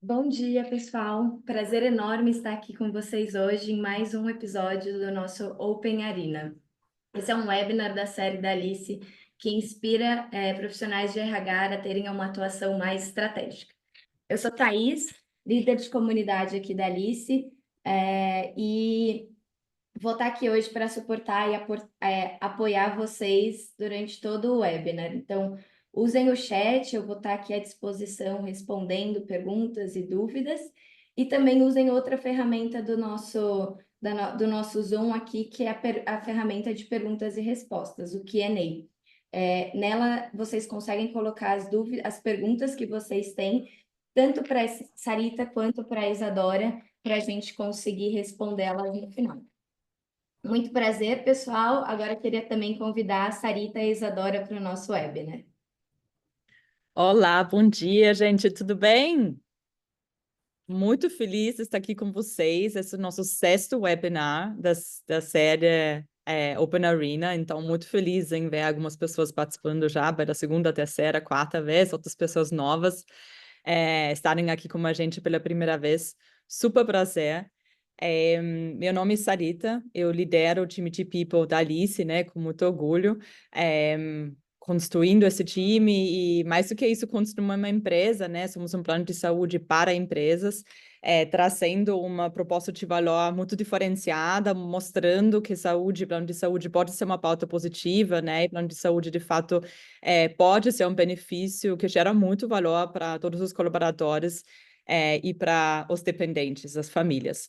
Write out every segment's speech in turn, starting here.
Bom dia, pessoal. Prazer enorme estar aqui com vocês hoje em mais um episódio do nosso Open Arena. Esse é um webinar da série da Alice que inspira profissionais de RH a terem uma atuação mais estratégica. Eu sou Thaís, líder de comunidade aqui da Alice, e vou estar aqui hoje para suportar e apoiar vocês durante todo o webinar. Então, usem o chat, eu vou estar aqui à disposição respondendo perguntas e dúvidas. E também usem outra ferramenta do nosso Zoom aqui, que é a ferramenta de perguntas e respostas, o Q&A. Nela, vocês conseguem colocar as dúvidas, as perguntas que vocês têm, tanto para a Sarita quanto para a Isadora, para a gente conseguir respondê-las no final. Muito prazer, pessoal. Agora queria também convidar a Sarita e a Isadora para o nosso webinar. Olá, bom dia, gente, tudo bem? Muito feliz de estar aqui com vocês. Esse é o nosso sexto webinar da série Open Arena, então muito feliz em ver algumas pessoas participando já pela segunda, terceira, quarta vez, outras pessoas novas estarem aqui com a gente pela primeira vez. Super prazer. Meu nome é Sarita, eu lidero o time de People da Alice, né, com muito orgulho. Construindo esse time e, mais do que isso, construindo uma empresa, né? Somos um plano de saúde para empresas, trazendo uma proposta de valor muito diferenciada, mostrando que plano de saúde pode ser uma pauta positiva, né? E plano de saúde, de fato, pode ser um benefício que gera muito valor para todos os colaboradores. E para os dependentes, as famílias.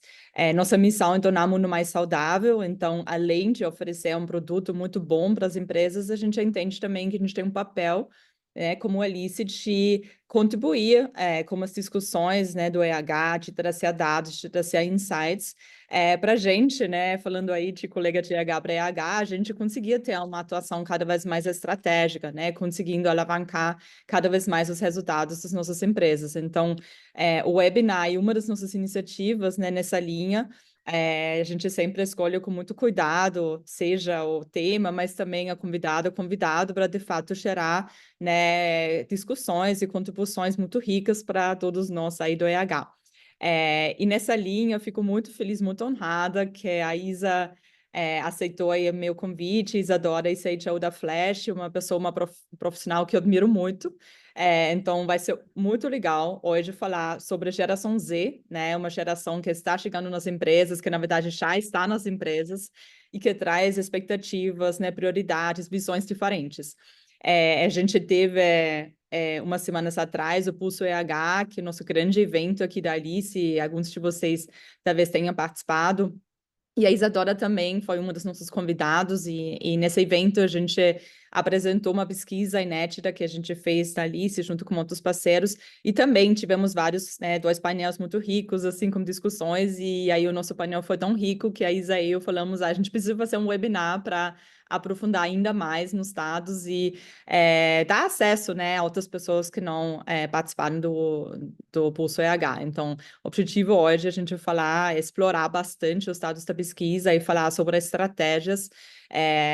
Nossa missão é tornar o mundo mais saudável, então, além de oferecer um produto muito bom para as empresas, a gente entende também que a gente tem um papel, como Alice, de contribuir com as discussões, né, do EH, de trazer dados, de trazer insights, para a gente, né, falando aí de colega de EH para EH, a gente conseguia ter uma atuação cada vez mais estratégica, né, conseguindo alavancar cada vez mais os resultados das nossas empresas. Então, o webinar é uma das nossas iniciativas, né, nessa linha. A gente sempre escolhe com muito cuidado, seja o tema, mas também a convidado para, de fato, gerar, né, discussões e contribuições muito ricas para todos nós aí do EH. E nessa linha, eu fico muito feliz, muito honrada que a Isa aceitou aí o meu convite. Isadora, CHO da Flash, uma profissional que eu admiro muito. Então, vai ser muito legal hoje falar sobre a geração Z, né? Uma geração que está chegando nas empresas, que na verdade já está nas empresas e que traz expectativas, né, prioridades, visões diferentes. A gente teve umas semanas atrás o Pulso EH, que é o nosso grande evento aqui da Alice, alguns de vocês talvez tenham participado. E a Isadora também foi uma dos nossos convidados, e nesse evento a gente apresentou uma pesquisa inédita que a gente fez na Alice, junto com outros parceiros, e também tivemos dois painéis muito ricos, assim, com discussões, e aí o nosso painel foi tão rico que a Isa e eu falamos, a gente precisa fazer um webinar para aprofundar ainda mais nos dados e dar acesso, né, a outras pessoas que não participaram do Pulso EH. Então, o objetivo hoje é a gente falar, explorar bastante os dados da pesquisa e falar sobre estratégias,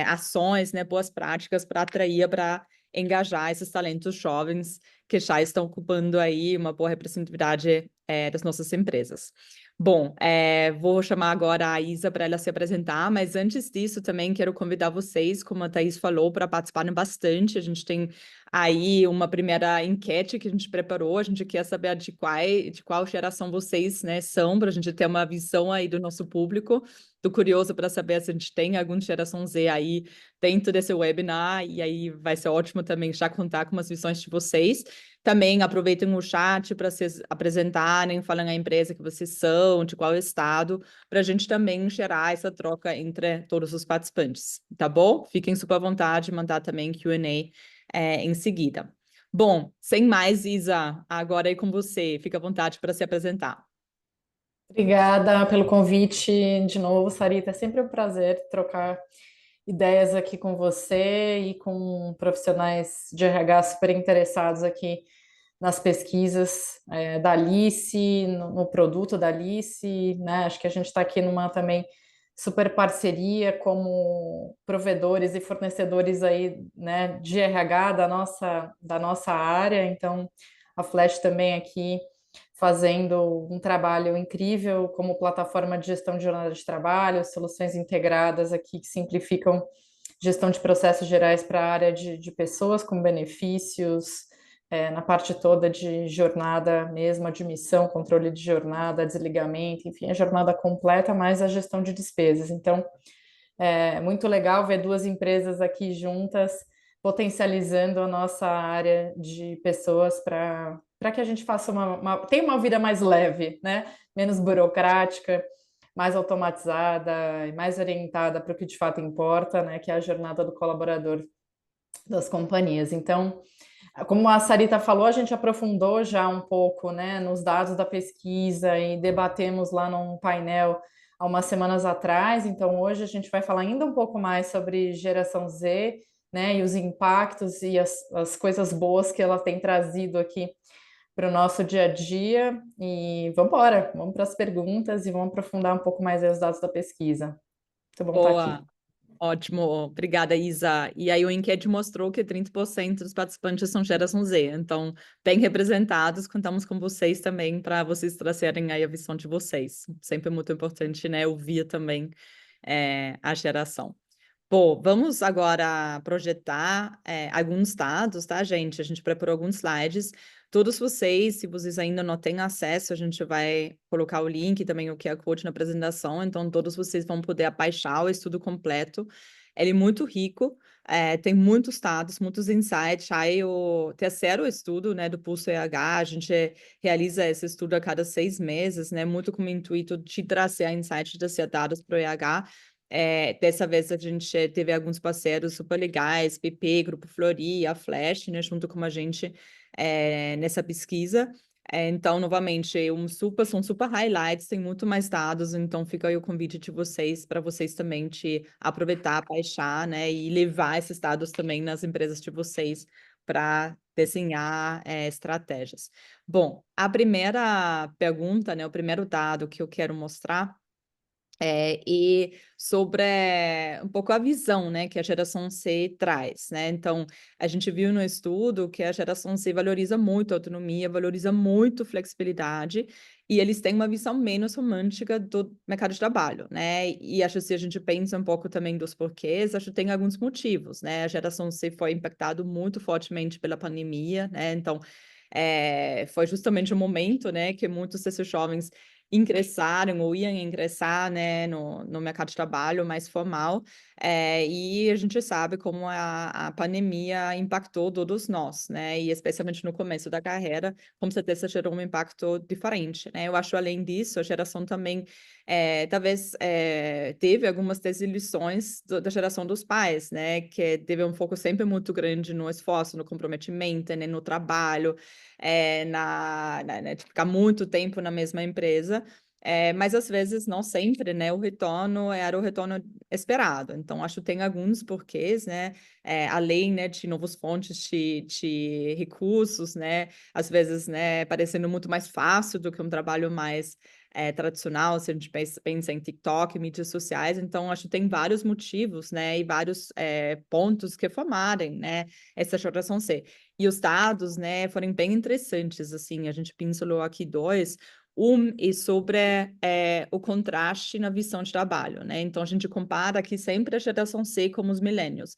ações, né, boas práticas para atrair, para engajar esses talentos jovens que já estão ocupando aí uma boa representatividade das nossas empresas. Bom, vou chamar agora a Isa para ela se apresentar, mas antes disso também quero convidar vocês, como a Thaís falou, para participarem bastante. A gente tem aí uma primeira enquete que a gente preparou, a gente quer saber de qual geração vocês, né, são, para a gente ter uma visão aí do nosso público. Estou curiosa para saber se a gente tem alguma geração Z aí dentro desse webinar, e aí vai ser ótimo também já contar com as visões de vocês. Também aproveitem o chat para se apresentarem, falem a empresa que vocês são, de qual estado, para a gente também gerar essa troca entre todos os participantes, tá bom? Fiquem super à vontade de mandar também Q&A em seguida. Bom, sem mais, Isa, agora é com você. Fica à vontade para se apresentar. Obrigada pelo convite de novo, Sarita. É sempre um prazer trocar ideias aqui com você e com profissionais de RH super interessados aqui nas pesquisas da Alice, no produto da Alice, né? Acho que a gente está aqui numa também super parceria como provedores e fornecedores aí, né, de RH da nossa área. Então, a Flash também aqui fazendo um trabalho incrível como plataforma de gestão de jornada de trabalho, soluções integradas aqui que simplificam gestão de processos gerais para a área de pessoas com benefícios, na parte toda de jornada mesmo, admissão, controle de jornada, desligamento, enfim, a jornada completa, mais a gestão de despesas. Então, é muito legal ver duas empresas aqui juntas, potencializando a nossa área de pessoas para que a gente faça tenha uma vida mais leve, né? Menos burocrática, mais automatizada e mais orientada para o que de fato importa, né? Que é a jornada do colaborador das companhias. Então, como a Sarita falou, a gente aprofundou já um pouco, né, nos dados da pesquisa e debatemos lá num painel há umas semanas atrás. Então, hoje a gente vai falar ainda um pouco mais sobre geração Z, né, e os impactos e as coisas boas que ela tem trazido aqui para o nosso dia a dia. E vamos embora, vamos para as perguntas e vamos aprofundar um pouco mais aí os dados da pesquisa. Muito bom estar aqui. Boa, ótimo, obrigada, Isa. E aí o enquete mostrou que 30% dos participantes são geração Z, então bem representados, contamos com vocês também para vocês trazerem aí a visão de vocês. Sempre muito importante, né, ouvir também a geração. Bom, vamos agora projetar alguns dados, tá, gente? A gente preparou alguns slides. Todos vocês, se vocês ainda não têm acesso, a gente vai colocar o link também, o QR Code na apresentação, então todos vocês vão poder baixar o estudo completo. Ele é muito rico, tem muitos dados, muitos insights. Aí o terceiro estudo, né, do Pulso EH, a gente realiza esse estudo a cada 6 meses, né, muito com o intuito de trazer insights, trazer dados para o EH. Dessa vez a gente teve alguns parceiros super legais, PP, Grupo Flori, a Flash, né, junto com a gente nessa pesquisa. Então, novamente, são super highlights, tem muito mais dados, então fica aí o convite de vocês, para vocês também te aproveitar, baixar, né, e levar esses dados também nas empresas de vocês para desenhar estratégias. Bom, a primeira pergunta, né, o primeiro dado que eu quero mostrar e sobre um pouco a visão, né, que a geração C traz, né? Então, a gente viu no estudo que a geração C valoriza muito a autonomia, valoriza muito flexibilidade, e eles têm uma visão menos romântica do mercado de trabalho, né? E acho que se a gente pensa um pouco também dos porquês, acho que tem alguns motivos, né? A geração C foi impactado muito fortemente pela pandemia, né? Então, foi justamente o momento, né, que muitos desses jovens ingressaram ou iam ingressar, né, no mercado de trabalho mais formal, e a gente sabe como a pandemia impactou todos nós, né, e especialmente no começo da carreira, com certeza gerou um impacto diferente, né. Eu acho, além disso, a geração também, talvez, teve algumas desilusões da geração dos pais, né, que teve um foco sempre muito grande no esforço, no comprometimento, né, no trabalho, de ficar muito tempo na mesma empresa, mas às vezes não sempre, né, o retorno era o retorno esperado. Então, acho que tem alguns porquês, né, além, né, de novas fontes de recursos, né, às vezes, né, parecendo muito mais fácil do que um trabalho mais tradicional, se a gente pensa em TikTok, mídias sociais. Então, acho que tem vários motivos, né, e vários pontos que formarem, né, essa geração C. E os dados, né, foram bem interessantes, assim, a gente pincelou aqui dois. E sobre o contraste na visão de trabalho, né? Então, a gente compara aqui sempre a geração C como os millennials.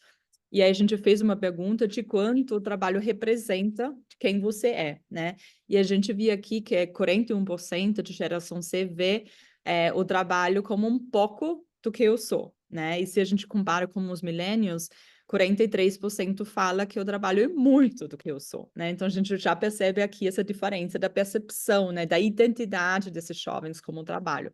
E aí a gente fez uma pergunta de quanto o trabalho representa quem você é, né? E a gente viu aqui que 41% de geração C vê o trabalho como um pouco do que eu sou, né? E se a gente compara com os millennials, 43% fala que eu trabalho muito do que eu sou, né? Então a gente já percebe aqui essa diferença da percepção, né, da identidade desses jovens como trabalho.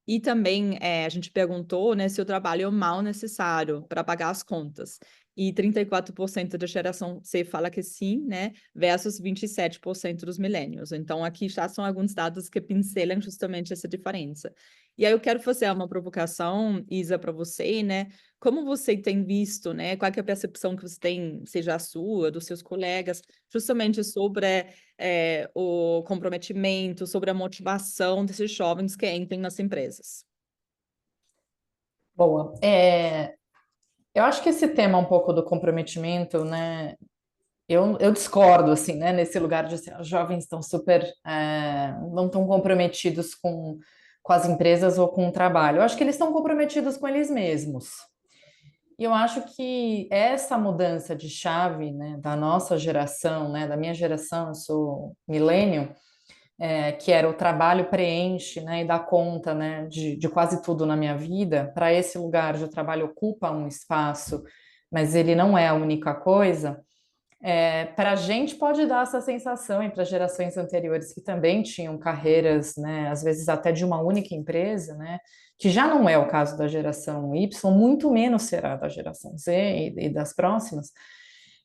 E também a gente perguntou, né, se o trabalho é o mal necessário para pagar as contas. E 34% da geração C fala que sim, né, versus 27% dos millennials. Então, aqui já são alguns dados que pincelam justamente essa diferença. E aí eu quero fazer uma provocação, Isa, para você, né? Como você tem visto, né? Qual é a percepção que você tem, seja a sua, dos seus colegas, justamente sobre o comprometimento, sobre a motivação desses jovens que entram nas empresas? Boa. Eu acho que esse tema um pouco do comprometimento, né, eu discordo, assim, né, nesse lugar de assim, os jovens estão super, não estão comprometidos com as empresas ou com o trabalho. Eu acho que eles estão comprometidos com eles mesmos. E eu acho que essa mudança de chave, né, da nossa geração, né, da minha geração, eu sou millennial, que era o trabalho preenche, né, e dá conta, né, de quase tudo na minha vida, para esse lugar de trabalho ocupa um espaço, mas ele não é a única coisa. Para a gente pode dar essa sensação, e para gerações anteriores que também tinham carreiras, né, às vezes até de uma única empresa, né, que já não é o caso da geração Y, muito menos será da geração Z e das próximas,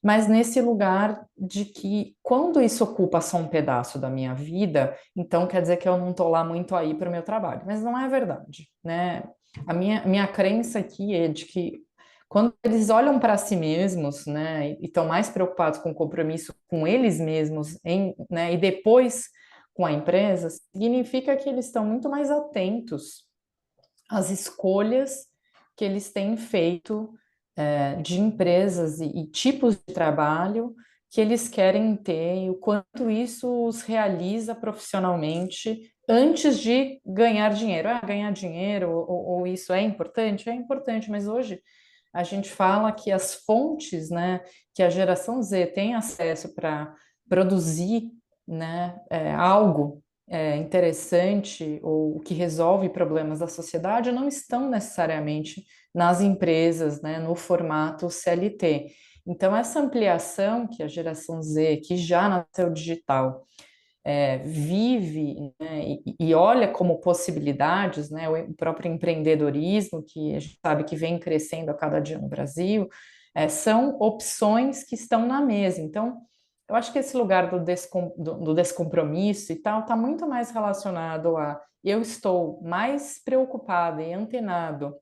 mas nesse lugar de que quando isso ocupa só um pedaço da minha vida, então quer dizer que eu não estou lá muito aí para o meu trabalho, mas não é verdade, né? A minha crença aqui é de que quando eles olham para si mesmos, né, e estão mais preocupados com o compromisso com eles mesmos, né, e depois com a empresa, significa que eles estão muito mais atentos às escolhas que eles têm feito de empresas e tipos de trabalho que eles querem ter e o quanto isso os realiza profissionalmente antes de ganhar dinheiro. Ganhar dinheiro ou isso é importante? É importante, mas hoje a gente fala que as fontes, né, que a geração Z tem acesso para produzir, né, algo interessante ou que resolve problemas da sociedade não estão necessariamente nas empresas, né, no formato CLT. Então, essa ampliação que a geração Z, que já nasceu digital, vive, né, e olha como possibilidades, né, o próprio empreendedorismo, que a gente sabe que vem crescendo a cada dia no Brasil, são opções que estão na mesa. Então, eu acho que esse lugar do descompromisso e tal está muito mais relacionado a eu estou mais preocupada e antenado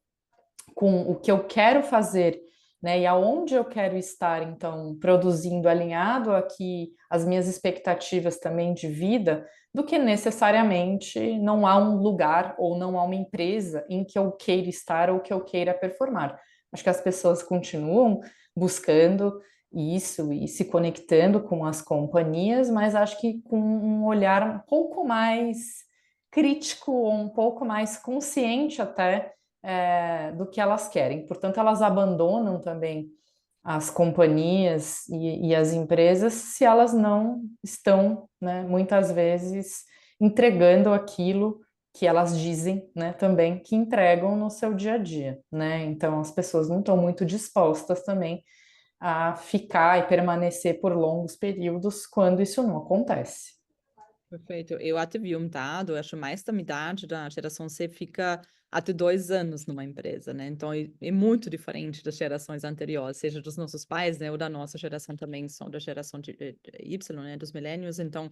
com o que eu quero fazer, né, e aonde eu quero estar, então, produzindo, alinhado aqui as minhas expectativas também de vida, do que necessariamente não há um lugar ou não há uma empresa em que eu queira estar ou que eu queira performar. Acho que as pessoas continuam buscando isso e se conectando com as companhias, mas acho que com um olhar um pouco mais crítico, ou um pouco mais consciente até do que elas querem. Portanto, elas abandonam também as companhias e as empresas se elas não estão, né, muitas vezes entregando aquilo que elas dizem, né, também que entregam no seu dia a dia, né? Então as pessoas não estão muito dispostas também a ficar e permanecer por longos períodos quando isso não acontece. Perfeito. Eu até vi um dado, eu acho mais da metade da geração C fica até 2 anos numa empresa, né? Então, é muito diferente das gerações anteriores, seja dos nossos pais, né, ou da nossa geração também, são da geração de Y, né, dos millennials, então,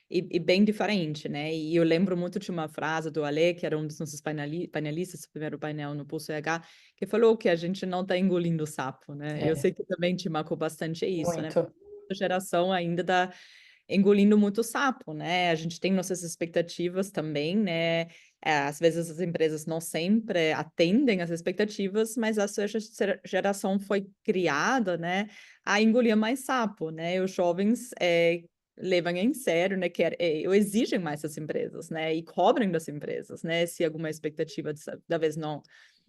e bem diferente, né? E eu lembro muito de uma frase do Ale, que era um dos nossos painelistas do primeiro painel no Pulso RH, que falou que a gente não está engolindo sapo, né? Eu sei que também te marcou bastante isso, né? Muito. A geração ainda da engolindo muito sapo, né? A gente tem nossas expectativas também, né? Às vezes as empresas não sempre atendem às expectativas, mas essa geração foi criada, né, a engolir mais sapo, né? Os jovens levam em sério, né, exigem mais das empresas, né? E cobrem das empresas, né? Se alguma expectativa da vez não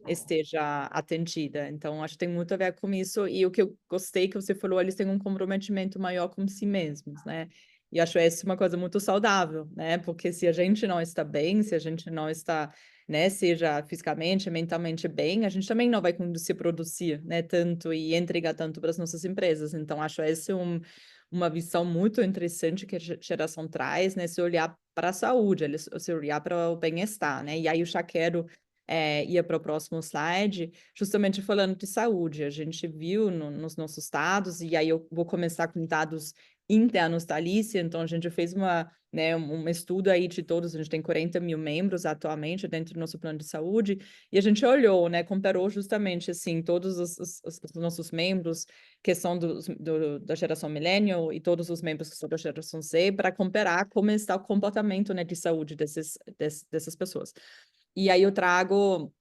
esteja atendida. Então, acho que tem muito a ver com isso. E o que eu gostei que você falou, eles têm um comprometimento maior com si mesmos, né? E acho essa uma coisa muito saudável, né? Porque se a gente não está bem, se a gente não está, né, seja fisicamente, mentalmente bem, a gente também não vai conseguir produzir, né, tanto e entregar tanto para as nossas empresas. Então, acho essa uma visão muito interessante que a geração traz, né? Se olhar para a saúde, se olhar para o bem-estar, né? E aí eu já quero ir para o próximo slide, justamente falando de saúde. A gente viu nos nossos dados, e aí eu vou começar com dados internos da Alice, então a gente fez um estudo aí de todos, a gente tem 40 mil membros atualmente dentro do nosso plano de saúde, e a gente olhou, né, comparou justamente, assim, todos os nossos membros que são da geração millennial e todos os membros que são da geração Z, para comparar como está o comportamento, né, de saúde dessas pessoas. E aí eu trago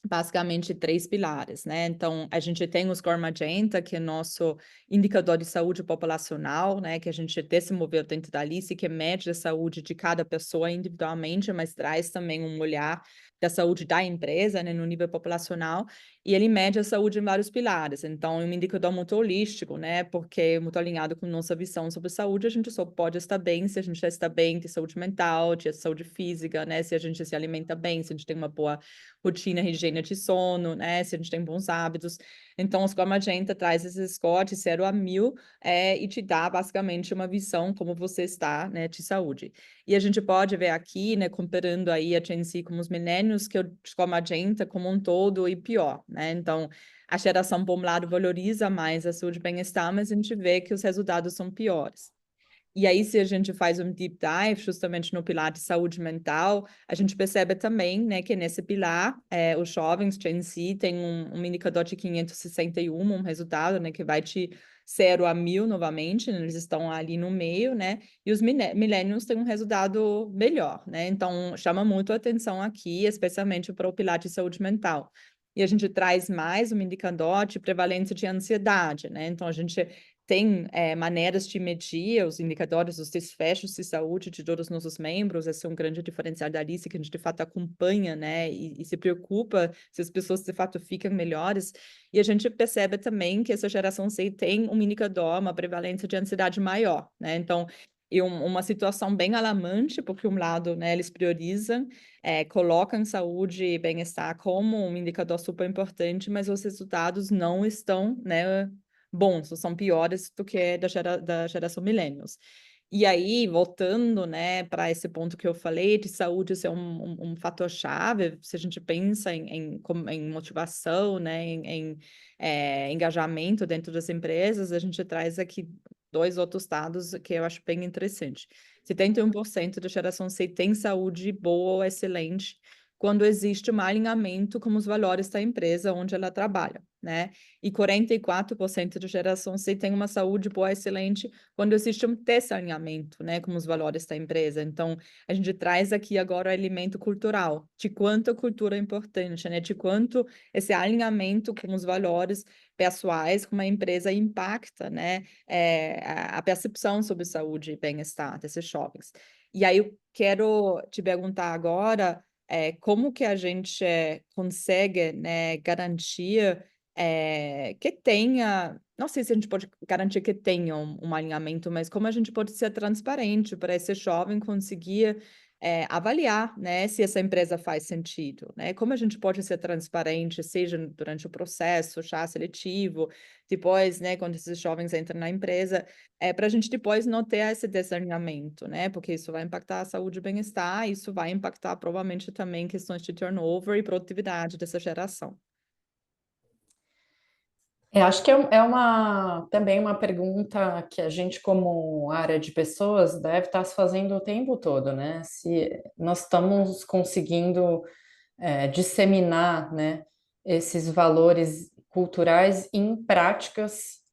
basicamente 3 pilares, né? Então, a gente tem o Score Magenta, que é nosso indicador de saúde populacional, né? Que a gente desenvolveu dentro da Alice, que mede a saúde de cada pessoa individualmente, mas traz também um olhar da saúde da empresa, né? No nível populacional, e ele mede a saúde em vários pilares. Então, é um indicador muito holístico, né? Porque é muito alinhado com nossa visão sobre saúde, a gente só pode estar bem se a gente já está bem de saúde mental, de saúde física, né? Se a gente se alimenta bem, se a gente tem uma boa rotina, higiene de sono, né? Se a gente tem bons hábitos. Então, o Score Magenta traz esse score de 0 a 1000 e te dá basicamente uma visão como você está, né, de saúde. E a gente pode ver aqui, né, comparando aí a Gen Z com os millennials, que o Score Magenta como um todo e pior, né? Então, a geração, por um lado, valoriza mais a saúde e bem-estar, mas a gente vê que os resultados são piores. E aí, se a gente faz um deep dive justamente no pilar de saúde mental, a gente percebe também, né, que nesse pilar, os jovens Gen Z têm um indicador de 561, um resultado, né, que vai de 0 a 1000 novamente, né, eles estão ali no meio, né, e os millennials têm um resultado melhor, né, então chama muito a atenção aqui, especialmente para o pilar de saúde mental. E a gente traz mais um indicador de prevalência de ansiedade, né, então a gente tem maneiras de medir os indicadores, os desfechos de saúde de todos os nossos membros. Esse é um grande diferencial da Alice, que a gente de fato acompanha, né, e se preocupa se as pessoas de fato ficam melhores. E a gente percebe também que essa geração C tem um indicador, uma prevalência de ansiedade maior, né? Então, uma situação bem alarmante, porque, um lado, né, eles priorizam, colocam saúde e bem-estar como um indicador super importante, mas os resultados não estão, né, bons, ou são piores do que da geração millennials. E aí, voltando, né, para esse ponto que eu falei, de saúde ser um fator-chave, se a gente pensa em motivação, né, em engajamento dentro das empresas, a gente traz aqui 2 outros dados que eu acho bem interessante. 71% da geração C tem saúde boa ou excelente quando existe um alinhamento com os valores da empresa onde ela trabalha, né? E 44% da geração C tem uma saúde boa, excelente, quando existe um desalinhamento, né, com os valores da empresa. Então, a gente traz aqui agora o elemento cultural, de quanto a cultura é importante, né, de quanto esse alinhamento com os valores pessoais, como a empresa impacta, né, a percepção sobre saúde e bem-estar desses jovens. E aí, eu quero te perguntar agora, como que a gente consegue, né, garantir que tenha, não sei se a gente pode garantir que tenha um alinhamento, mas como a gente pode ser transparente para esse jovem conseguir avaliar, né, se essa empresa faz sentido, né? Como a gente pode ser transparente, seja durante o processo, já seletivo, depois, né, quando esses jovens entram na empresa, para a gente depois não ter esse desalinhamento, né? Porque isso vai impactar a saúde e bem-estar, isso vai impactar provavelmente também questões de turnover e produtividade dessa geração. Acho que também uma pergunta que a gente, como área de pessoas, deve estar se fazendo o tempo todo, né? Se nós estamos conseguindo disseminar, né, esses valores culturais em práticas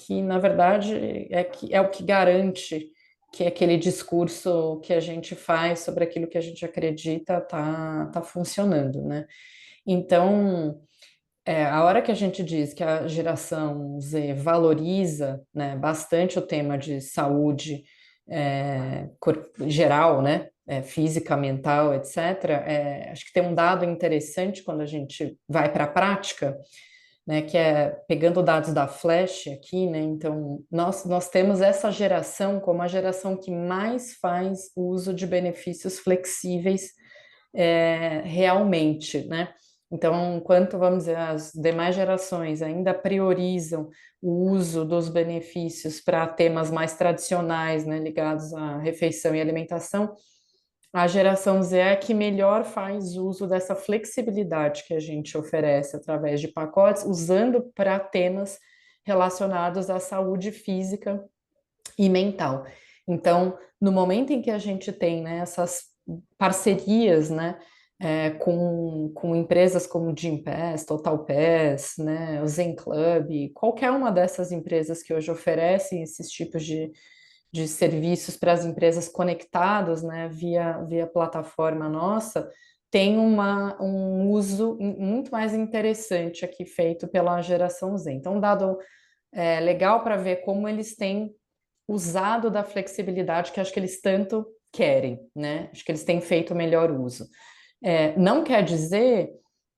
na verdade, é o que garante que aquele discurso que a gente faz sobre aquilo que a gente acredita tá funcionando, né? Então, a hora que a gente diz que a geração Z valoriza, né, bastante o tema de saúde geral, né, física, mental, etc., acho que tem um dado interessante quando a gente vai para a prática, né, que é pegando dados da Flash aqui, né, então nós temos essa geração como a geração que mais faz uso de benefícios flexíveis realmente, né? Então, enquanto, vamos dizer, as demais gerações ainda priorizam o uso dos benefícios para temas mais tradicionais, né, ligados à refeição e alimentação, a geração Z é que melhor faz uso dessa flexibilidade que a gente oferece através de pacotes, usando para temas relacionados à saúde física e mental. Então, no momento em que a gente tem, né, essas parcerias, né, com empresas como Gympass, TotalPass, né, o Zen Club, qualquer uma dessas empresas que hoje oferecem esses tipos de serviços para as empresas conectadas, né, via plataforma nossa, tem um uso muito mais interessante aqui feito pela geração Z. Então, dado legal para ver como eles têm usado da flexibilidade que acho que eles tanto querem, né? Acho que eles têm feito o melhor uso. Não quer dizer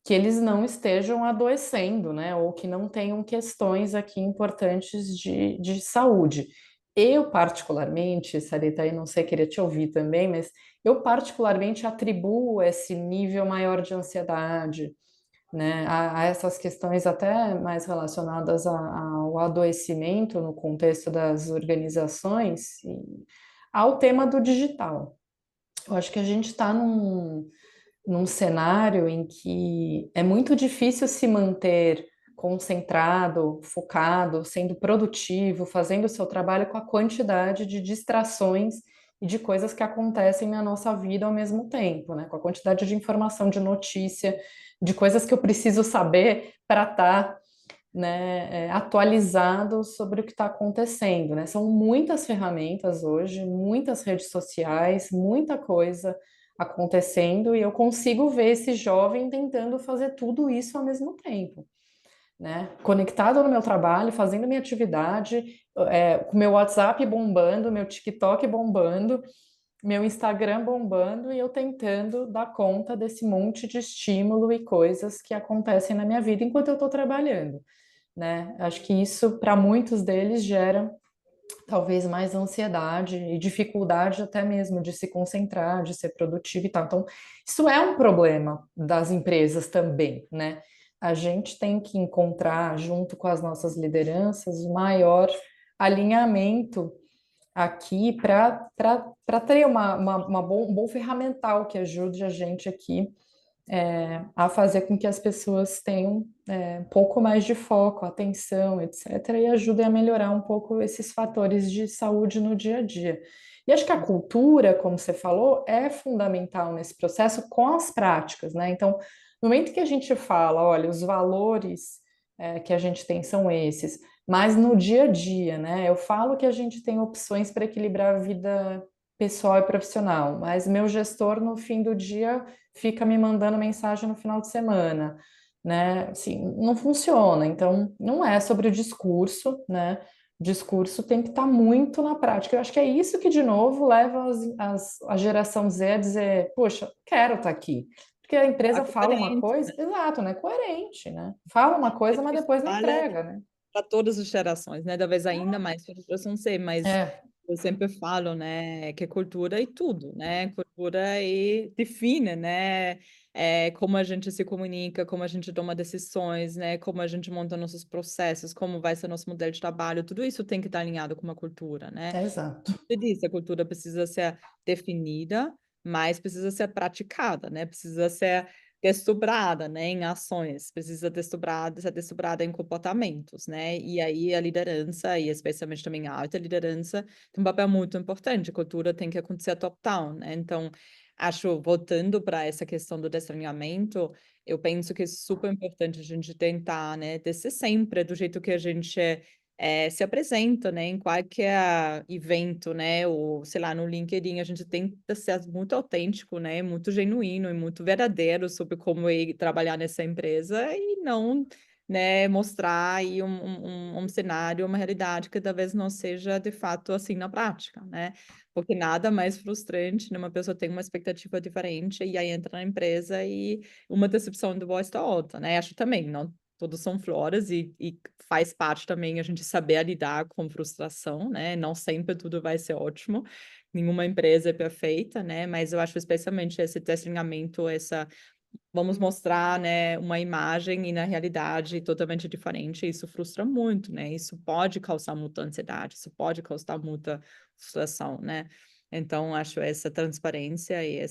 que eles não estejam adoecendo, né? Ou que não tenham questões aqui importantes de saúde. Eu, particularmente, Sarita, aí não sei, queria te ouvir também, mas eu particularmente atribuo esse nível maior de ansiedade, né, a essas questões até mais relacionadas ao adoecimento no contexto das organizações, e ao tema do digital. Eu acho que a gente está num cenário em que é muito difícil se manter concentrado, focado, sendo produtivo, fazendo o seu trabalho com a quantidade de distrações e de coisas que acontecem na nossa vida ao mesmo tempo, né? Com a quantidade de informação, de notícia, de coisas que eu preciso saber para estar, né, atualizado sobre o que está acontecendo, né? São muitas ferramentas hoje, muitas redes sociais, muita coisa acontecendo, e eu consigo ver esse jovem tentando fazer tudo isso ao mesmo tempo, né? Conectado no meu trabalho, fazendo minha atividade, com meu WhatsApp bombando, meu TikTok bombando, meu Instagram bombando, e eu tentando dar conta desse monte de estímulo e coisas que acontecem na minha vida enquanto eu estou trabalhando, né? Acho que isso, para muitos deles, gera talvez mais ansiedade e dificuldade até mesmo de se concentrar, de ser produtivo e tal. Então, isso é um problema das empresas também, né? A gente tem que encontrar, junto com as nossas lideranças, o maior alinhamento aqui para ter um bom ferramental que ajude a gente aqui a fazer com que as pessoas tenham um pouco mais de foco, atenção, etc., e ajudem a melhorar um pouco esses fatores de saúde no dia a dia. E acho que a cultura, como você falou, é fundamental nesse processo com as práticas, né? Então, no momento que a gente fala, olha, os valores que a gente tem são esses, mas no dia a dia, né? Eu falo que a gente tem opções para equilibrar a vida pessoal e profissional, mas meu gestor, no fim do dia, fica me mandando mensagem no final de semana, né? Assim, não funciona. Então, não é sobre o discurso, né? O discurso tem que estar muito na prática. Eu acho que é isso que, de novo, leva a geração Z a dizer: poxa, quero estar aqui. Porque a A empresa fala uma coerência, coisa, exato, né? Coerente, né? Fala uma coisa, mas isso depois não vale entrega, né? para todas as gerações, né? Talvez ainda mais para a geração C, mas É, eu sempre falo, né, que cultura é tudo, né? Cultura define, né, como a gente se comunica, como a gente toma decisões, né, como a gente monta nossos processos, como vai ser nosso modelo de trabalho, tudo isso tem que estar alinhado com uma cultura, né? exato. Você disse, a cultura precisa ser definida, mas precisa ser praticada, né? Precisa ser desdobrada, né, em ações, precisa ser desdobrada em comportamentos, né? E aí a liderança, e especialmente também a alta liderança, tem um papel muito importante. A cultura tem que acontecer top-down, né? Então, acho, voltando para essa questão do desalinhamento, eu penso que é super importante a gente tentar, né, descer sempre do jeito que a gente se apresenta, né, em qualquer evento, né, ou sei lá, no LinkedIn, a gente tenta ser muito autêntico, né, muito genuíno e muito verdadeiro sobre como é trabalhar nessa empresa e não, né, mostrar aí um cenário, uma realidade que talvez não seja de fato assim na prática, né, porque nada mais frustrante, né, uma pessoa tem uma expectativa diferente e aí entra na empresa e uma decepção de voz da outra, né, acho também, não todos são flores e faz parte também a gente saber lidar com frustração, né? Não sempre tudo vai ser ótimo, nenhuma empresa é perfeita, né? Mas eu acho especialmente esse desalinhamento, vamos mostrar, né, uma imagem e na realidade totalmente diferente, isso frustra muito, né? Isso pode causar muita ansiedade, isso pode causar muita frustração, né? Então, acho essa transparência e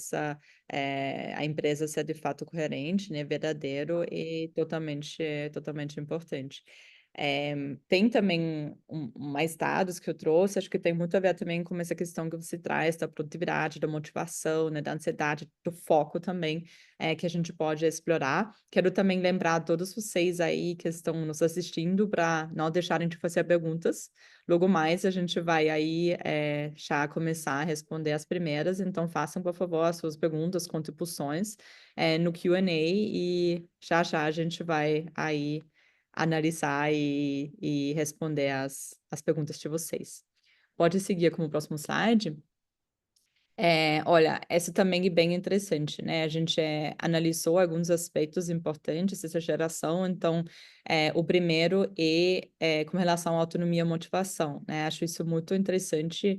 a empresa ser de fato coerente, né, verdadeiro e totalmente importante. Tem também mais dados que eu trouxe, acho que tem muito a ver também com essa questão que você traz da produtividade, da motivação, né, da ansiedade, do foco também, que a gente pode explorar. Quero também lembrar a todos vocês aí que estão nos assistindo para não deixarem de fazer perguntas. Logo mais a gente vai aí já começar a responder as primeiras, então façam, por favor, as suas perguntas, contribuições no Q&A e já a gente vai aí analisar e responder as perguntas de vocês. Pode seguir com o próximo slide. Olha, essa também é bem interessante, né? A gente analisou alguns aspectos importantes dessa geração, então, o primeiro com relação à autonomia e motivação, né? Acho isso muito interessante,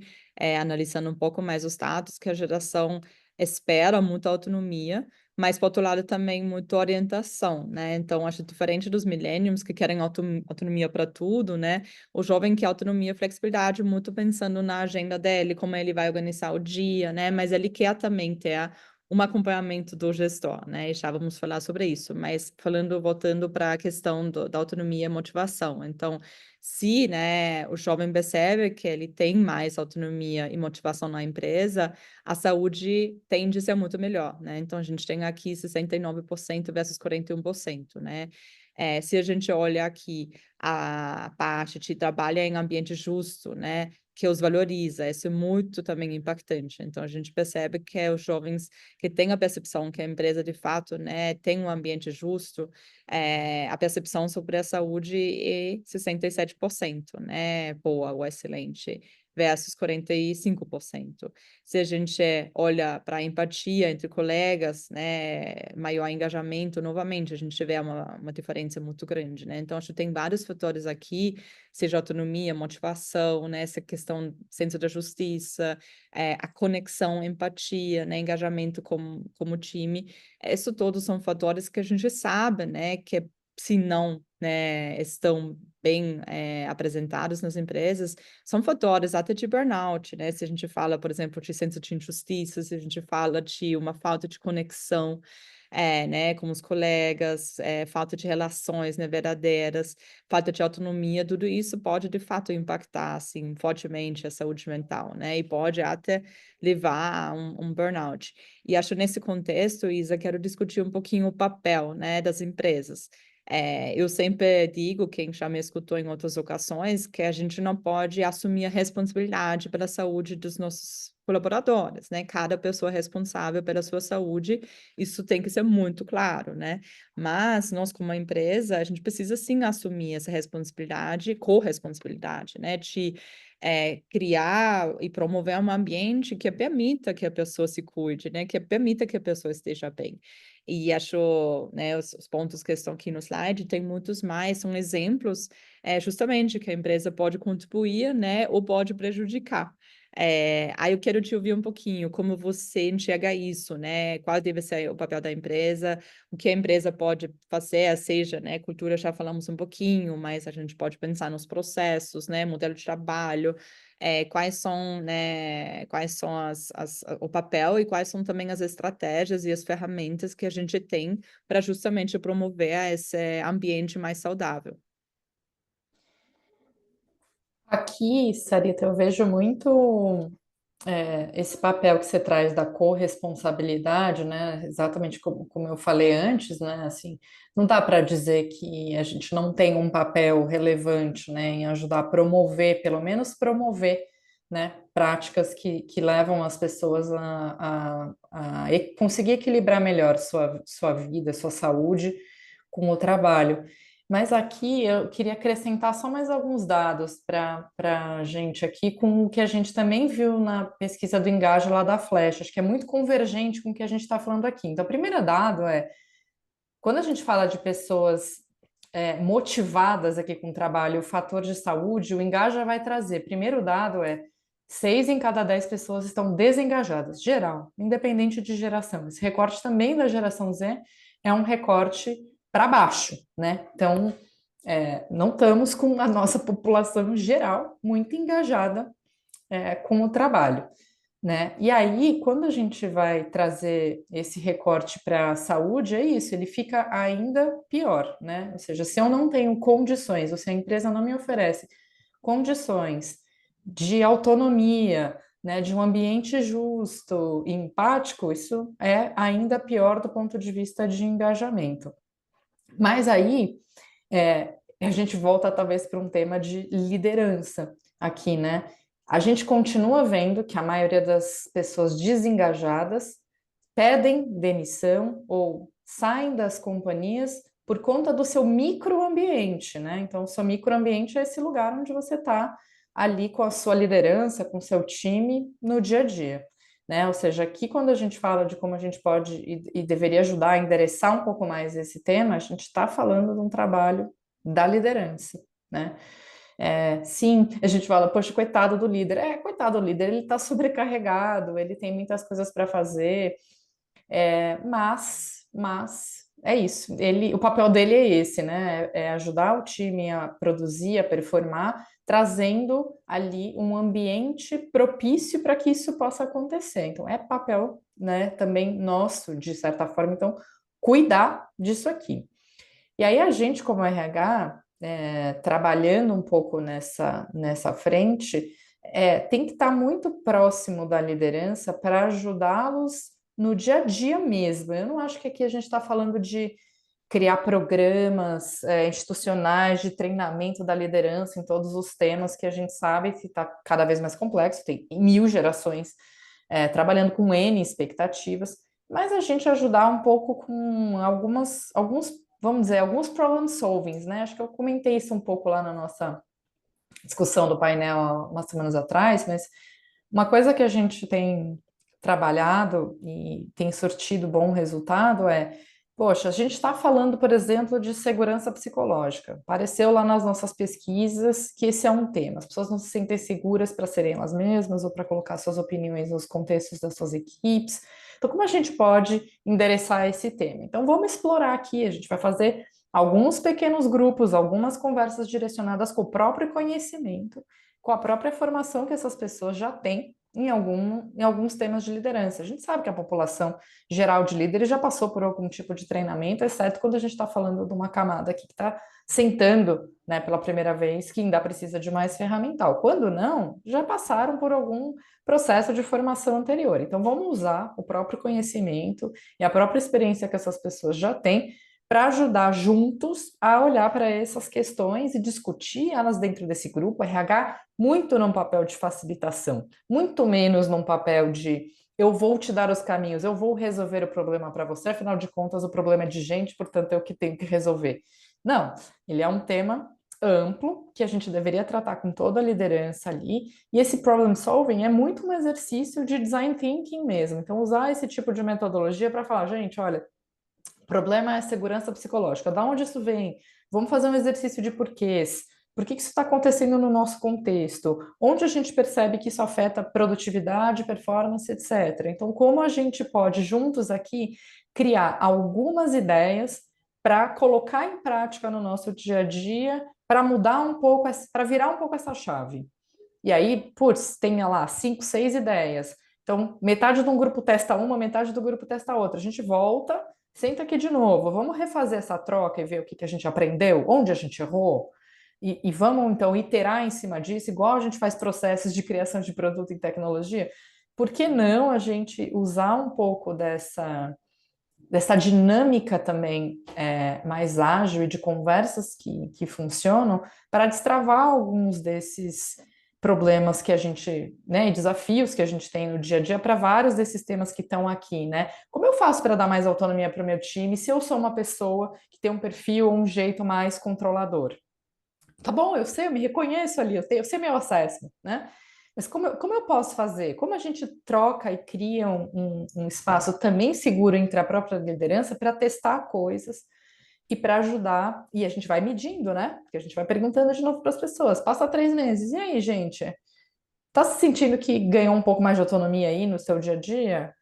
analisando um pouco mais os dados, que a geração espera muita autonomia, mas, por outro lado, também muita orientação, né? Então, acho diferente dos millennials, que querem autonomia para tudo, né? O jovem quer autonomia e flexibilidade, muito pensando na agenda dele, como ele vai organizar o dia, né? Mas ele quer também ter um acompanhamento do gestor, né? E já vamos falar sobre isso, mas voltando para a questão da autonomia e motivação. Então, se, né, o jovem percebe que ele tem mais autonomia e motivação na empresa, a saúde tende a ser muito melhor, né? Então, a gente tem aqui 69% versus 41%, né? Se a gente olha aqui a parte de trabalho em ambiente justo, né, que os valoriza, isso é muito também impactante. Então, a gente percebe que os jovens que têm a percepção que a empresa, de fato, né, tem um ambiente justo, a percepção sobre a saúde é 67%, né, boa ou excelente, versus 45%. Se a gente olha para a empatia entre colegas, né, maior engajamento, novamente, a gente vê uma diferença muito grande, né? Então, acho que tem vários fatores aqui, seja autonomia, motivação, né, essa questão, senso da justiça, a conexão, empatia, né, engajamento como time. Isso todos são fatores que a gente sabe, né, que se não, né, estão bem apresentados nas empresas, são fatores até de burnout, né? Se a gente fala, por exemplo, de senso de injustiça, se a gente fala de uma falta de conexão, né, com os colegas, falta de relações, né, verdadeiras, falta de autonomia, tudo isso pode, de fato, impactar, assim, fortemente a saúde mental, né? E pode até levar a um burnout. E acho nesse contexto, Isa, quero discutir um pouquinho o papel, né, das empresas. Eu sempre digo, quem já me escutou em outras ocasiões, que a gente não pode assumir a responsabilidade pela saúde dos nossos colaboradores, né? Cada pessoa é responsável pela sua saúde, isso tem que ser muito claro, né? Mas nós, como uma empresa, a gente precisa sim assumir essa responsabilidade, corresponsabilidade, né? De criar e promover um ambiente que permita que a pessoa se cuide, né? Que permita que a pessoa esteja bem. E acho, né, os pontos que estão aqui no slide, tem muitos mais, são exemplos, justamente, que a empresa pode contribuir, né, ou pode prejudicar. Aí eu quero te ouvir um pouquinho, como você enxerga isso, né, qual deve ser o papel da empresa, o que a empresa pode fazer, seja, né, cultura já falamos um pouquinho, mas a gente pode pensar nos processos, né, modelo de trabalho, quais são, né, o papel e quais são também as estratégias e as ferramentas que a gente tem para justamente promover esse ambiente mais saudável. Aqui, Sarita, eu vejo muito esse papel que você traz da corresponsabilidade, né? Exatamente como eu falei antes, né? Assim, não dá para dizer que a gente não tem um papel relevante, né, em ajudar a promover, pelo menos promover, né, práticas que levam as pessoas a conseguir equilibrar melhor sua vida, sua saúde com o trabalho. Mas aqui eu queria acrescentar só mais alguns dados para a gente aqui, com o que a gente também viu na pesquisa do Engaja lá da Flecha, acho que é muito convergente com o que a gente está falando aqui. Então, o primeiro dado é, quando a gente fala de pessoas motivadas aqui com o trabalho, o fator de saúde, o Engaja vai trazer. Primeiro dado é 6 em cada 10 pessoas estão desengajadas, geral, independente de geração. Esse recorte também da geração Z é um recorte para baixo, né? Então, não estamos com a nossa população geral muito engajada com o trabalho. né? E aí, quando a gente vai trazer esse recorte para a saúde, é isso, ele fica ainda pior, né? Ou seja, se eu não tenho condições, ou se a empresa não me oferece condições de autonomia, né, de um ambiente justo e empático, isso é ainda pior do ponto de vista de engajamento. Mas aí, a gente volta talvez para um tema de liderança aqui, né? A gente continua vendo que a maioria das pessoas desengajadas pedem demissão ou saem das companhias por conta do seu microambiente, né? Então, o seu microambiente é esse lugar onde você está ali com a sua liderança, com o seu time no dia a dia, né? Ou seja, aqui quando a gente fala de como a gente pode e deveria ajudar a endereçar um pouco mais esse tema, a gente está falando de um trabalho da liderança, né? Sim, a gente fala, poxa, coitado do líder. Coitado do líder, ele está sobrecarregado, ele tem muitas coisas para fazer, mas é isso. O papel dele é esse, né? É ajudar o time a produzir, a performar, trazendo ali um ambiente propício para que isso possa acontecer. Então, é papel, né, também nosso, de certa forma, então, cuidar disso aqui. E aí a gente, como RH, trabalhando um pouco nessa frente, tem que estar muito próximo da liderança para ajudá-los no dia a dia mesmo. Eu não acho que aqui a gente está falando de criar programas institucionais de treinamento da liderança em todos os temas que a gente sabe que está cada vez mais complexo, tem 1000 gerações trabalhando com N expectativas, mas a gente ajudar um pouco com alguns, vamos dizer, alguns problem solvings, né? Acho que eu comentei isso um pouco lá na nossa discussão do painel há umas semanas atrás, mas uma coisa que a gente tem trabalhado e tem surtido bom resultado poxa, a gente está falando, por exemplo, de segurança psicológica. Apareceu lá nas nossas pesquisas que esse é um tema. As pessoas não se sentem seguras para serem elas mesmas ou para colocar suas opiniões nos contextos das suas equipes. Então, como a gente pode endereçar esse tema? Então, vamos explorar aqui. A gente vai fazer alguns pequenos grupos, algumas conversas direcionadas com o próprio conhecimento, com a própria formação que essas pessoas já têm em alguns temas de liderança. A gente sabe que a população geral de líderes já passou por algum tipo de treinamento, exceto quando a gente está falando de uma camada aqui que está sentando, né, pela primeira vez, que ainda precisa de mais ferramental. Quando não, já passaram por algum processo de formação anterior. Então, vamos usar o próprio conhecimento e a própria experiência que essas pessoas já têm para ajudar juntos a olhar para essas questões e discutir elas dentro desse grupo. RH muito num papel de facilitação, muito menos num papel de eu vou te dar os caminhos, eu vou resolver o problema para você, afinal de contas o problema é de gente, portanto eu que tenho que resolver. Não, ele é um tema amplo que a gente deveria tratar com toda a liderança ali, e esse problem solving é muito um exercício de design thinking mesmo. Então usar esse tipo de metodologia para falar, gente, olha, o problema é a segurança psicológica. Da onde isso vem? Vamos fazer um exercício de porquês. Por que isso está acontecendo no nosso contexto? Onde a gente percebe que isso afeta produtividade, performance, etc. Então, como a gente pode, juntos aqui, criar algumas ideias para colocar em prática no nosso dia a dia, para mudar um pouco, para virar um pouco essa chave. E aí, putz, tem lá 5, 6 ideias. Então, metade de um grupo testa uma, metade do grupo testa outra. A gente volta, senta aqui de novo, vamos refazer essa troca e ver o que a gente aprendeu, onde a gente errou, e vamos então iterar em cima disso, igual a gente faz processos de criação de produto em tecnologia. Por que não a gente usar um pouco dessa dinâmica também mais ágil e de conversas que funcionam para destravar alguns desses problemas que a gente, né, e desafios que a gente tem no dia a dia para vários desses temas que estão aqui, né? Como eu faço para dar mais autonomia para o meu time se eu sou uma pessoa que tem um perfil ou um jeito mais controlador? Tá bom, eu sei, eu me reconheço ali, eu sei meu assessment, né? Mas como eu posso fazer? Como a gente troca e cria um espaço também seguro entre a própria liderança para testar coisas e para ajudar, e a gente vai medindo, né? Porque a gente vai perguntando de novo para as pessoas. Passa 3 meses, e aí, gente? Tá se sentindo que ganhou um pouco mais de autonomia aí no seu dia a dia?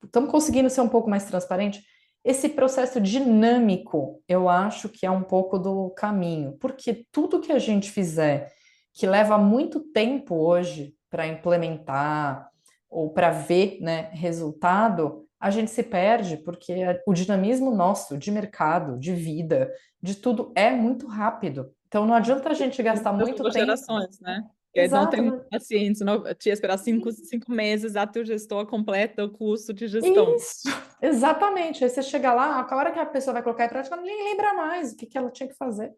Estamos conseguindo ser um pouco mais transparente? Esse processo dinâmico, eu acho que é um pouco do caminho, porque tudo que a gente fizer que leva muito tempo hoje para implementar, ou para ver, né, resultado, a gente se perde porque o dinamismo nosso de mercado, de vida, de tudo é muito rápido. Então não adianta a gente gastar Das muito novas tempo. gerações, né? Que não Exato, tem paciência, não tinha esperar cinco meses até o gestor completa o curso de gestão. isso, exatamente. Aí você chega lá, a hora que a pessoa vai colocar em prática, ela nem lembra mais o que que ela tinha que fazer,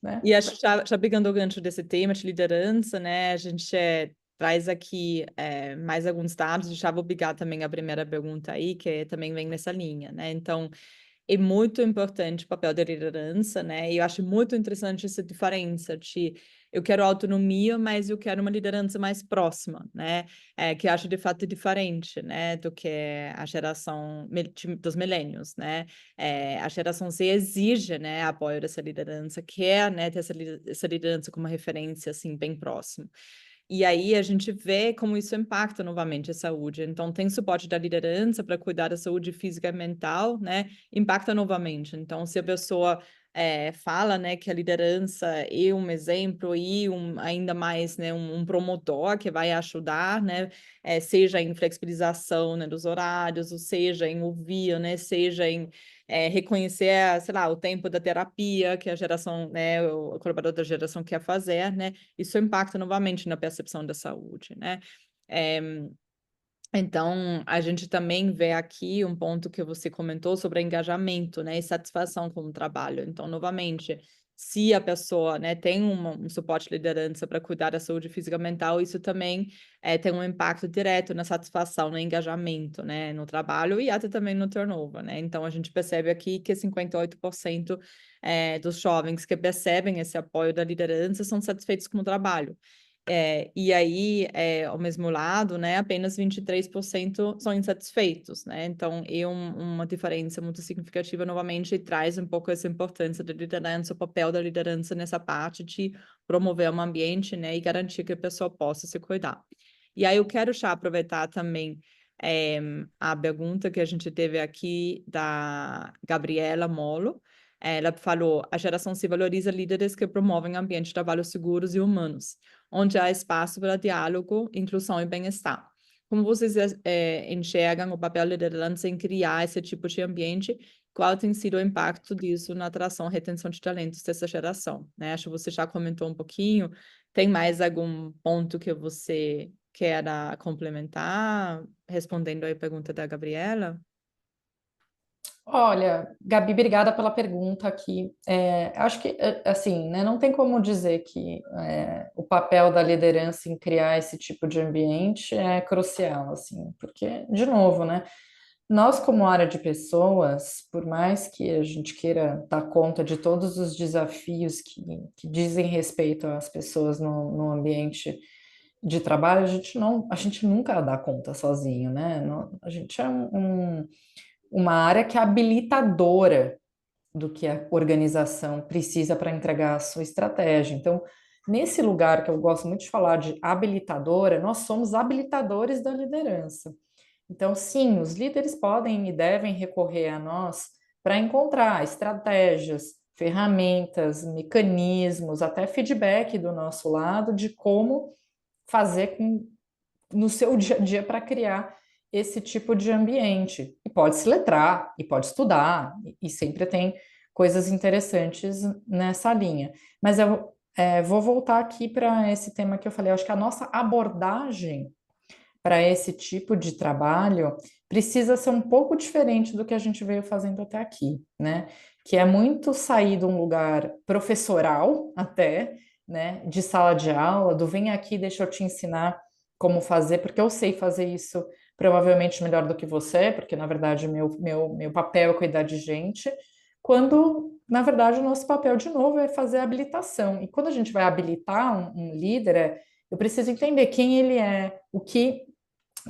né? E acho que já pegando o gancho desse tema de liderança, né? A gente traz aqui mais alguns dados, já vou pegar também a primeira pergunta aí, que também vem nessa linha, né? Então, é muito importante o papel da liderança, né? E eu acho muito interessante essa diferença de eu quero autonomia, mas eu quero uma liderança mais próxima, né? Que eu acho de fato diferente, né? Do que a geração dos millennials, né? A geração Z exige, né, apoio dessa liderança, quer, né, ter essa liderança como uma referência, assim, bem próximo. E aí a gente vê como isso impacta novamente a saúde. Então, tem suporte da liderança para cuidar da saúde física e mental, né? Impacta novamente. Então, se a pessoa fala, né, que a liderança é um exemplo e ainda mais, né, um promotor que vai ajudar, né, seja em flexibilização, né, dos horários, ou seja em ouvir, né, seja em reconhecer, sei lá, o tempo da terapia que a geração, né, o colaborador da geração quer fazer, né? Isso impacta novamente na percepção da saúde, né? Então, a gente também vê aqui um ponto que você comentou sobre engajamento, né, e satisfação com o trabalho. Então, novamente, se a pessoa, né, tem um suporte de liderança para cuidar da saúde física e mental, isso também tem um impacto direto na satisfação, no engajamento, né, no trabalho e até também no turnover, né? Então, a gente percebe aqui que 58% dos jovens que percebem esse apoio da liderança são satisfeitos com o trabalho. E aí, ao mesmo lado, né, apenas 23% são insatisfeitos, né? Então, é uma diferença muito significativa, novamente, e traz um pouco essa importância da liderança, o papel da liderança nessa parte de promover um ambiente, né, e garantir que a pessoa possa se cuidar. E aí, eu quero já aproveitar também a pergunta que a gente teve aqui da Gabriela Molo. Ela falou: a geração se valoriza líderes que promovem ambientes de trabalho seguros e humanos, onde há espaço para diálogo, inclusão e bem-estar. Como vocês enxergam o papel da liderança em criar esse tipo de ambiente? Qual tem sido o impacto disso na atração e retenção de talentos dessa geração? Né? Acho que você já comentou um pouquinho. Tem mais algum ponto que você queira complementar, respondendo aí a pergunta da Gabriela? Olha, Gabi, obrigada pela pergunta aqui. Acho que, assim, né, não tem como dizer que o papel da liderança em criar esse tipo de ambiente é crucial, assim, porque, de novo, né, nós, como área de pessoas, por mais que a gente queira dar conta de todos os desafios que dizem respeito às pessoas no ambiente de trabalho, a gente nunca dá conta sozinho, né? A gente é uma área que é habilitadora do que a organização precisa para entregar a sua estratégia. Então, nesse lugar que eu gosto muito de falar de habilitadora, nós somos habilitadores da liderança. Então, sim, os líderes podem e devem recorrer a nós para encontrar estratégias, ferramentas, mecanismos, até feedback do nosso lado de como fazer no seu dia a dia para criar esse tipo de ambiente. E pode se letrar, e pode estudar, e sempre tem coisas interessantes nessa linha. Mas eu vou voltar aqui para esse tema que eu falei. Eu acho que a nossa abordagem para esse tipo de trabalho precisa ser um pouco diferente do que a gente veio fazendo até aqui, né? Que é muito sair de um lugar professoral até, né? De sala de aula, do vem aqui, deixa eu te ensinar como fazer, porque eu sei fazer isso provavelmente melhor do que você, porque na verdade meu papel é cuidar de gente, quando na verdade o nosso papel de novo é fazer a habilitação. E quando a gente vai habilitar um líder, eu preciso entender quem ele é, o que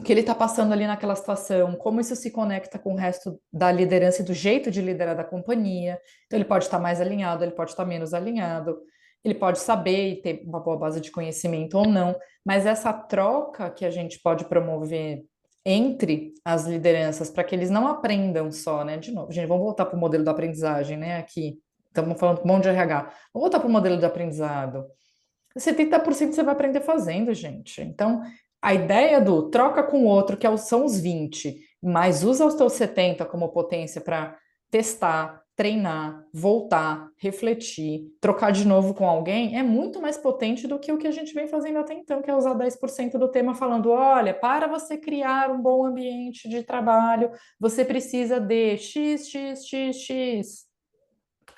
ele está passando ali naquela situação, como isso se conecta com o resto da liderança e do jeito de liderar da companhia. Então, ele pode estar mais alinhado, ele pode estar menos alinhado, ele pode saber e ter uma boa base de conhecimento ou não, mas essa troca que a gente pode promover entre as lideranças para que eles não aprendam só, né? De novo, gente, vamos voltar para o modelo da aprendizagem, né? Aqui, estamos falando com um monte de RH. Vamos voltar para o modelo de aprendizado. 70% você vai aprender fazendo, gente. Então, a ideia do troca com o outro, são os 20, mas usa os teus 70 como potência para testar, treinar, voltar, refletir, trocar de novo com alguém, é muito mais potente do que o que a gente vem fazendo até então, que é usar 10% do tema falando, olha, para você criar um bom ambiente de trabalho, você precisa de X, X, X, X,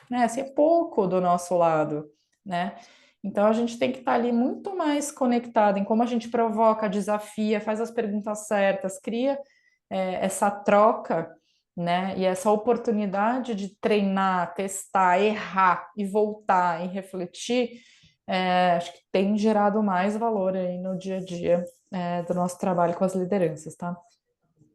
né? Assim, é pouco do nosso lado, né? Então a gente tem que estar ali muito mais conectado em como a gente provoca, desafia, faz as perguntas certas, cria essa troca, né? E essa oportunidade de treinar, testar, errar e voltar e refletir, acho que tem gerado mais valor aí no dia a dia do nosso trabalho com as lideranças, tá?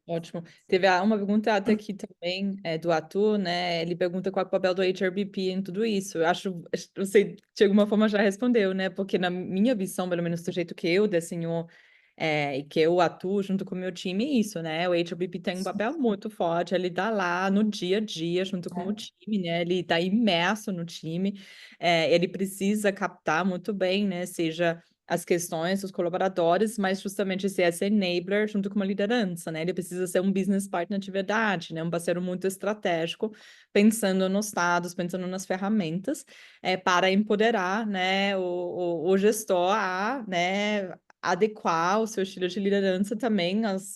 Ótimo. Teve uma pergunta até aqui também, do Arthur, né? Ele pergunta qual é o papel do HRBP em tudo isso. Eu acho, você de alguma forma já respondeu, né? Porque na minha visão, pelo menos do jeito que eu desenho e que eu atuo junto com o meu time, é isso, né? O HRBP tem um papel muito forte, ele tá lá no dia a dia junto com o time, né? Ele tá imerso no time, ele precisa captar muito bem, né? Seja as questões dos colaboradores, mas justamente ser esse enabler junto com uma liderança, né? Ele precisa ser um business partner de verdade, né? Um parceiro muito estratégico, pensando nos dados, pensando nas ferramentas, para empoderar, né, o gestor a, né, adequar o seu estilo de liderança também às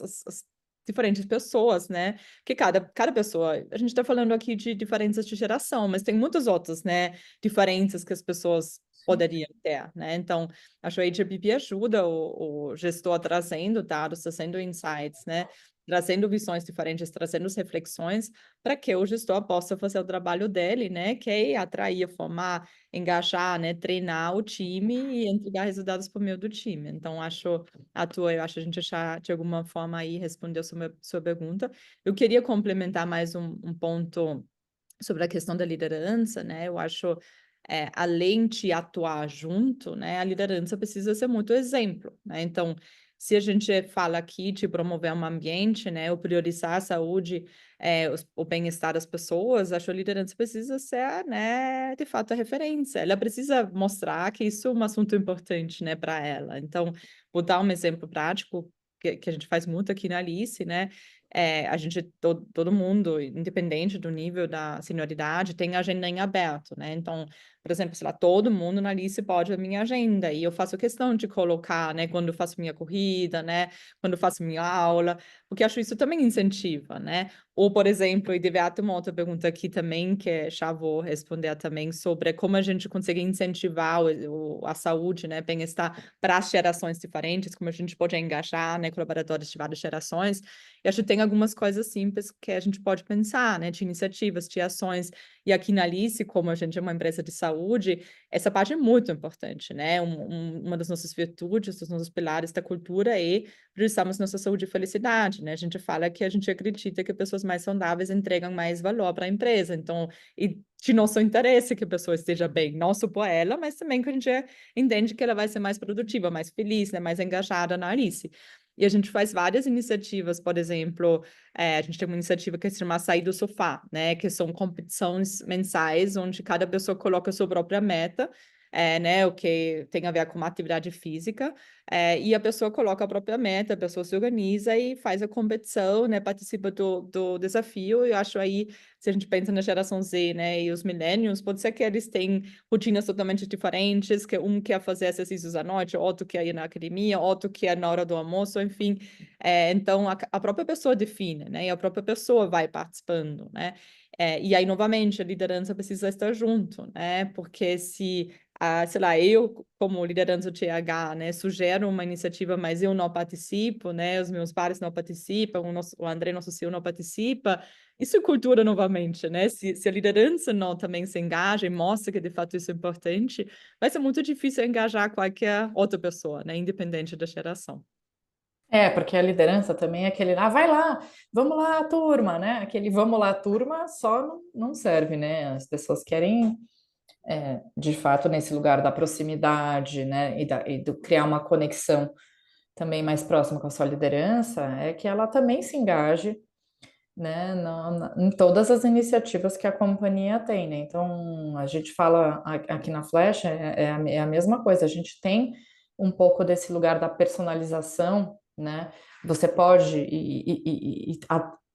diferentes pessoas, né? Porque cada pessoa, a gente está falando aqui de diferenças de geração, mas tem muitas outras, né, diferenças que as pessoas poderiam ter, né? Então, acho que a HRBP ajuda o gestor trazendo dados, trazendo insights, né? Trazendo visões diferentes, trazendo reflexões para que o gestor possa fazer o trabalho dele, né? Que é atrair, formar, engajar, né? Treinar o time e entregar resultados por meio do time. Então, eu acho que a gente já, de alguma forma, aí respondeu sua pergunta. Eu queria complementar mais um ponto sobre a questão da liderança, né? Eu acho, além de atuar junto, né, a liderança precisa ser muito exemplo, né? Então, se a gente fala aqui de promover um ambiente, né, ou priorizar a saúde, o bem-estar das pessoas, acho que a liderança precisa ser, né, de fato, a referência. Ela precisa mostrar que isso é um assunto importante, né, para ela. Então, vou dar um exemplo prático que a gente faz muito aqui na Alice, né? A gente, todo mundo, independente do nível da senioridade, tem agenda em aberto, né? Então, por exemplo, sei lá, todo mundo na Alice pode ver minha agenda, e eu faço questão de colocar, né, quando eu faço minha corrida, né, quando eu faço minha aula, porque acho isso também incentiva, né? Ou, por exemplo, e teve até uma outra pergunta aqui também, que já vou responder também, sobre como a gente consegue incentivar a saúde, né, bem-estar para as gerações diferentes, como a gente pode engajar, né, colaboradores de várias gerações. E acho que tem algumas coisas simples que a gente pode pensar, né, de iniciativas, de ações. E aqui na Alice, como a gente é uma empresa de saúde, essa parte é muito importante, né? Uma das nossas virtudes, dos nossos pilares da cultura é priorizarmos nossa saúde e felicidade, né? A gente fala que a gente acredita que pessoas mais saudáveis entregam mais valor para a empresa. Então, e de nosso interesse que a pessoa esteja bem, não só por ela, mas também que a gente entende que ela vai ser mais produtiva, mais feliz, né? Mais engajada na Alice. E a gente faz várias iniciativas, por exemplo, a gente tem uma iniciativa que se chama Sair do Sofá, né? Que são competições mensais, onde cada pessoa coloca a sua própria meta, né? O que tem a ver com uma atividade física, e a pessoa coloca a própria meta, a pessoa se organiza e faz a competição, né? Participa do desafio. E eu acho aí, se a gente pensa na geração Z, né? E os millennials, pode ser que eles têm rotinas totalmente diferentes, que um quer fazer exercícios à noite, outro quer ir na academia, outro quer na hora do almoço, enfim. Então, a própria pessoa define, né? E a própria pessoa vai participando, né? E aí, novamente, a liderança precisa estar junto, né? Porque se, sei lá, eu, como liderança do TH, né, sugero uma iniciativa, mas eu não participo, né? Os meus pares não participam, o André, nosso CEO, não participa. Isso é cultura novamente, né? Se a liderança não também se engaja e mostra que de fato isso é importante, vai ser muito difícil engajar qualquer outra pessoa, né? Independente da geração. Porque a liderança também é aquele, vai lá, vamos lá, turma, né? Aquele vamos lá, turma, só não serve, né? As pessoas querem, de fato, nesse lugar da proximidade, né? E do criar uma conexão também mais próxima com a sua liderança, é que ela também se engaje, né? Em todas as iniciativas que a companhia tem, né? Então, a gente fala aqui na Flash, é a mesma coisa, a gente tem um pouco desse lugar da personalização, né? Você pode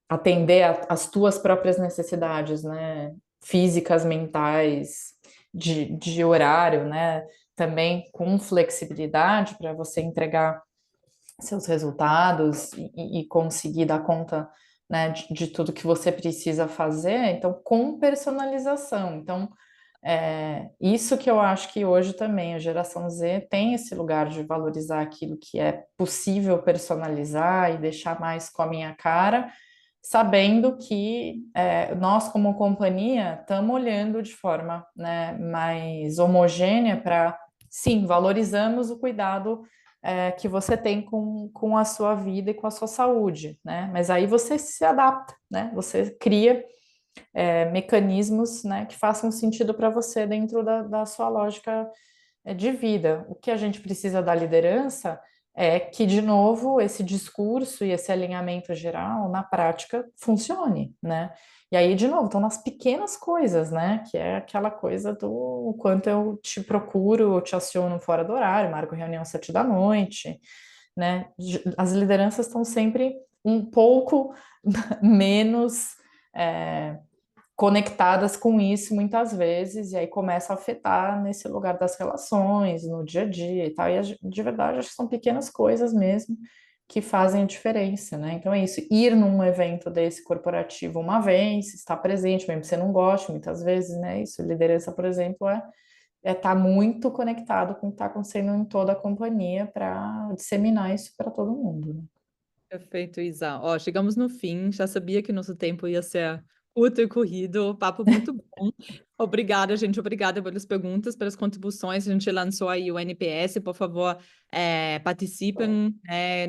atender às tuas próprias necessidades, né? Físicas, mentais, de horário, né? Também com flexibilidade para você entregar seus resultados e conseguir dar conta, né, de tudo que você precisa fazer. Então, com personalização. Então, isso que eu acho que hoje também a geração Z tem esse lugar de valorizar aquilo que é possível personalizar e deixar mais com a minha cara, sabendo que nós, como companhia, estamos olhando de forma, né, mais homogênea para, sim, valorizamos o cuidado que você tem com a sua vida e com a sua saúde, né? Mas aí você se adapta, né? Você cria mecanismos, né, que façam sentido para você dentro da sua lógica de vida. O que a gente precisa da liderança é que, de novo, esse discurso e esse alinhamento geral, na prática, funcione, né? E aí, de novo, estão nas pequenas coisas, né? Que é aquela coisa do quanto eu te procuro, eu te aciono fora do horário, marco reunião às 7 da noite, né? As lideranças estão sempre um pouco menos conectadas com isso muitas vezes, e aí começa a afetar nesse lugar das relações, no dia a dia e tal. E de verdade, acho que são pequenas coisas mesmo que fazem a diferença, né? Então é isso, ir num evento desse corporativo uma vez, estar presente, mesmo que você não goste, muitas vezes, né? Isso, liderança, por exemplo, é estar muito conectado com o que está acontecendo em toda a companhia para disseminar isso para todo mundo, né? Perfeito, Isa. Ó, chegamos no fim, já sabia que nosso tempo ia ser curto e corrido, papo muito bom. Obrigada, gente, obrigada pelas perguntas, pelas contribuições. A gente lançou aí o NPS, por favor, participem,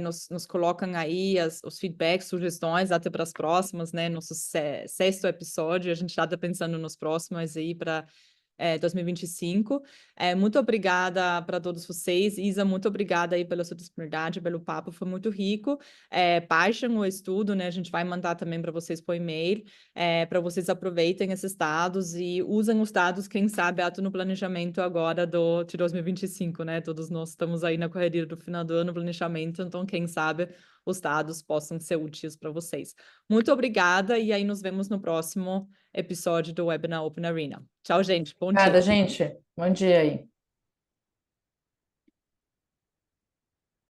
nos colocam aí os feedbacks, sugestões, até para as próximas, né? Nosso sexto episódio, a gente já está pensando nos próximos aí para 2025. Muito obrigada para todos vocês. Isa, muito obrigada aí pela sua disponibilidade, pelo papo, foi muito rico. Baixem o estudo, né? A gente vai mandar também para vocês por e-mail, para vocês aproveitem esses dados e usem os dados, quem sabe, até no planejamento agora de 2025, né? Todos nós estamos aí na correria do final do ano, planejamento, então quem sabe os dados possam ser úteis para vocês. Muito obrigada e aí nos vemos no próximo episódio do Webinar Open Arena. Tchau, gente. Bom dia. Obrigada, gente. Bom dia aí.